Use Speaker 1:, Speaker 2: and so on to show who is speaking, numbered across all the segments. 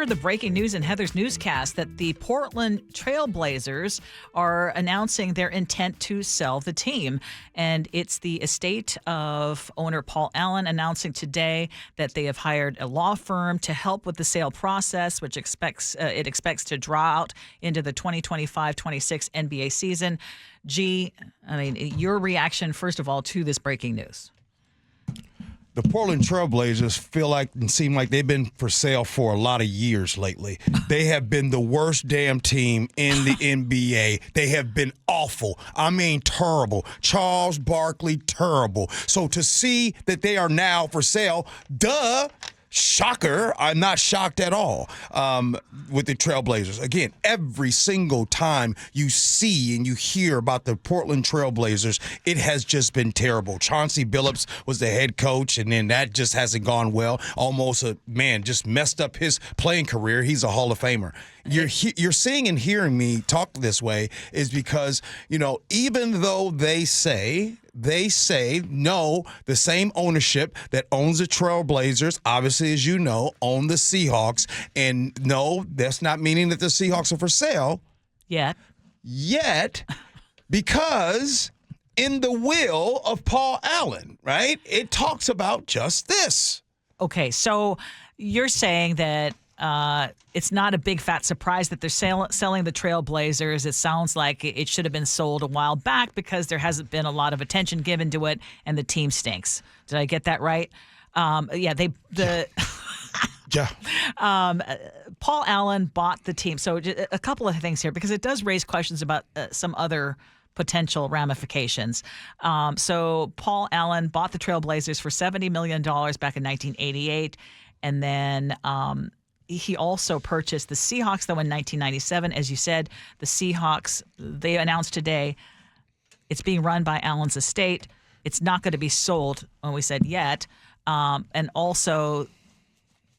Speaker 1: heard the breaking news in Heather's newscast that the Portland Trail Blazers are announcing their intent to sell the team. And it's the estate of owner Paul Allen announcing today that they have hired a law firm to help with the sale process, which expects to draw out into the 2025-26 NBA season. Gee, I mean, your reaction, first of all, to this breaking news.
Speaker 2: The Portland Trail Blazers feel like and seem like they've been for sale for a lot of years lately. They have been the worst damn team in the NBA. They have been awful. I mean, terrible. Charles Barkley, terrible. So to see that they are now for sale, shocker, I'm not shocked at all with the Trailblazers. Again, every single time you see and you hear about the Portland Trailblazers, it has just been terrible. Chauncey Billups was the head coach, and then that just hasn't gone well. Just messed up his playing career. He's a Hall of Famer. You're seeing and hearing me talk this way is because, even though they say no, the same ownership that owns the Trailblazers, obviously, as you know, own the Seahawks. And no, that's not meaning that the Seahawks are for sale. Yet, because in the will of Paul Allen, right, it talks about just this.
Speaker 1: Okay, so you're saying that it's not a big fat surprise that they're selling the Trailblazers. It sounds like it should have been sold a while back because there hasn't been a lot of attention given to it, and the team stinks. Did I get that right? Paul Allen bought the team. So a couple of things here, because it does raise questions about some other potential ramifications. So Paul Allen bought the Trailblazers for $70 million back in 1988, and then he also purchased the Seahawks, though, in 1997. As you said, the Seahawks, they announced today it's being run by Allen's estate. It's not going to be sold, when we said yet. And also,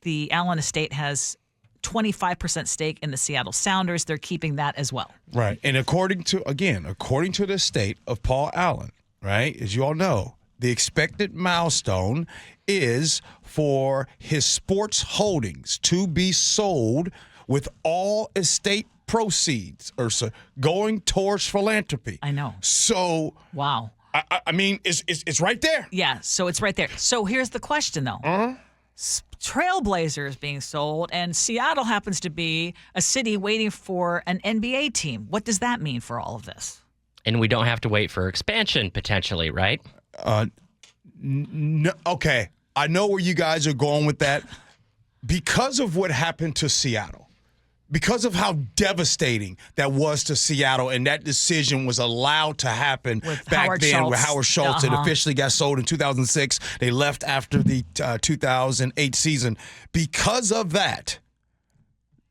Speaker 1: the Allen estate has 25% stake in the Seattle Sounders. They're keeping that as well.
Speaker 2: Right. And according to the estate of Paul Allen, right, as you all know, the expected milestone is for his sports holdings to be sold with all estate proceeds, Ursa, going towards philanthropy.
Speaker 1: I know.
Speaker 2: So,
Speaker 1: wow.
Speaker 2: I mean, it's right there.
Speaker 1: Yeah, so it's right there. So here's the question, though. Trailblazers being sold, and Seattle happens to be a city waiting for an NBA team. What does that mean for all of this?
Speaker 3: And we don't have to wait for expansion, potentially, right?
Speaker 2: No, okay. I know where you guys are going with that. Because of what happened to Seattle, because of how devastating that was to Seattle, and that decision was allowed to happen back then with Howard Schultz. It officially got sold in 2006. They left after the 2008 season. Because of that,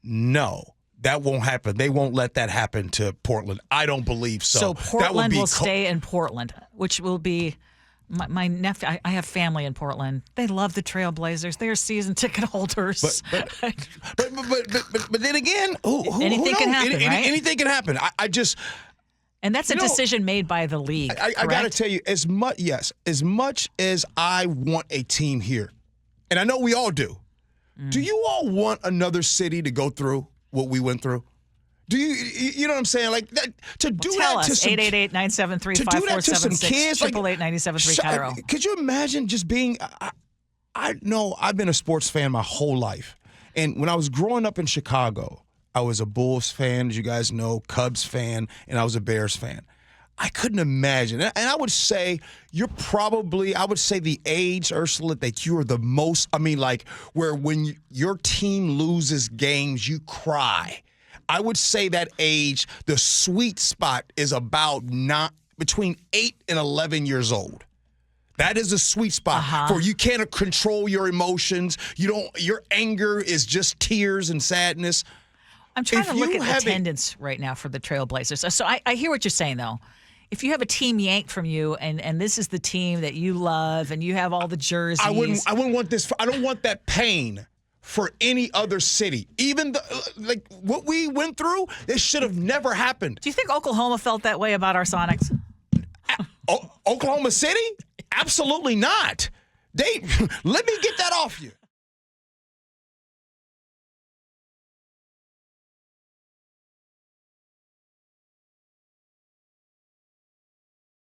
Speaker 2: no. That won't happen. They won't let that happen to Portland. I don't believe so.
Speaker 1: So Portland will stay in Portland, which will be my nephew. I have family in Portland. They love the Trailblazers. They're season ticket holders.
Speaker 2: But then again,
Speaker 1: anything can happen, right?
Speaker 2: Anything can happen. I just.
Speaker 1: And that's a decision made by the league.
Speaker 2: I got to tell you, as much as I want a team here, and I know we all do. Do you all want another city to go through what we went through? Do you know what I'm saying? Like that to do
Speaker 1: tell
Speaker 2: that
Speaker 1: us,
Speaker 2: to
Speaker 1: 888-973-5476, 888-973 KIRO.
Speaker 2: Could you imagine just being? I know I've been a sports fan my whole life, and when I was growing up in Chicago, I was a Bulls fan, as you guys know, Cubs fan, and I was a Bears fan. I couldn't imagine, and I would say I would say the age, Ursula, that you are the most. I mean, like where when your team loses games, you cry. I would say that age, the sweet spot is about between 8 and 11 years old. That is a sweet spot for you can't control your emotions. Your anger is just tears and sadness.
Speaker 1: I'm trying to look at attendance right now for the Trailblazers. So I hear what you're saying, though. If you have a team yanked from you, and this is the team that you love, and you have all the jerseys,
Speaker 2: I wouldn't want this. I don't want that pain for any other city. Even what we went through, this should have never happened.
Speaker 1: Do you think Oklahoma felt that way about our Sonics?
Speaker 2: Oklahoma City? Absolutely not. Let me get that off you.